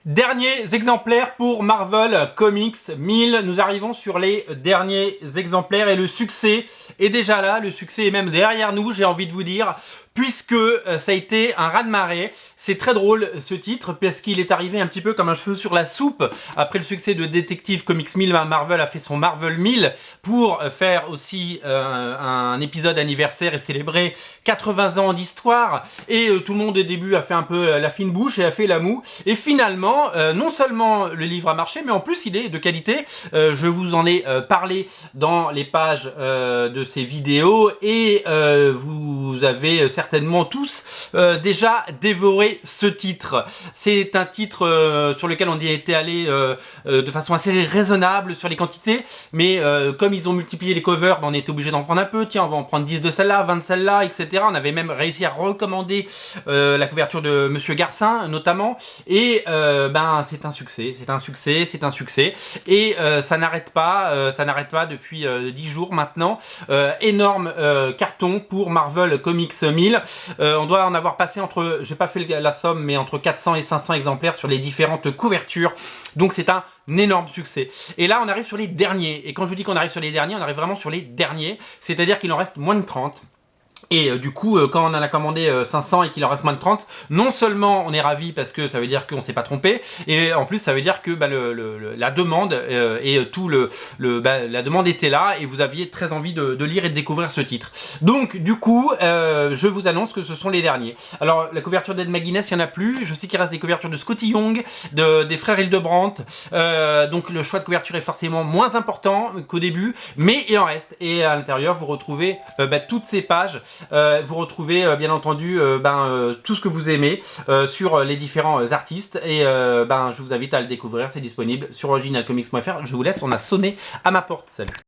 Derniers exemplaires pour Marvel Comics 1000. Nous arrivons sur les derniers exemplaires et le succès est déjà là. Le succès est même derrière nous, j'ai envie de vous dire, puisque ça a été un raz-de-marée. C'est très drôle ce titre parce qu'il est arrivé un petit peu comme un cheveu sur la soupe. Après le succès de Detective Comics 1000, Marvel a fait son Marvel 1000 pour faire aussi un épisode anniversaire et célébrer 80 ans d'histoire. Et tout le monde au début a fait un peu la fine bouche et a fait la moue. Et finalement, non seulement le livre a marché, mais en plus il est de qualité. Je vous en ai parlé dans les pages de ces vidéos et vous avez certainement tous déjà dévoré ce titre. C'est un titre sur lequel on y était allé de façon assez raisonnable sur les quantités, mais comme ils ont multiplié les covers, on était obligé d'en prendre un peu. Tiens, on va en prendre 10 de celle-là, 20 de celle-là, etc. On avait même réussi à recommander la couverture de Monsieur Garcin notamment, et c'est un succès, c'est un succès, c'est un succès, et ça n'arrête pas depuis 10 jours maintenant. Énorme carton pour Marvel Comics 1000. On doit en avoir passé entre, j'ai pas fait la somme, mais entre 400 et 500 exemplaires sur les différentes couvertures. Donc c'est un énorme succès. Et là on arrive sur les derniers, et quand je vous dis qu'on arrive sur les derniers, on arrive vraiment sur les derniers, c'est-à-dire qu'il en reste moins de 30. Et du coup, quand on en a commandé 500 et qu'il en reste moins de 30, non seulement on est ravi parce que ça veut dire qu'on s'est pas trompé, et en plus ça veut dire que la demande la demande était là et vous aviez très envie de lire et de découvrir ce titre. Donc du coup, je vous annonce que ce sont les derniers. Alors la couverture d'Ed McGuinness, il n'y en a plus. Je sais qu'il reste des couvertures de Scotty Young, des frères Hildebrandt. Donc le choix de couverture est forcément moins important qu'au début, mais il en reste. Et à l'intérieur, vous retrouvez toutes ces pages. Vous retrouvez bien entendu tout ce que vous aimez sur les différents artistes, et je vous invite à le découvrir. C'est disponible sur originalcomics.fr. Je vous laisse, on a sonné à ma porte. Salut.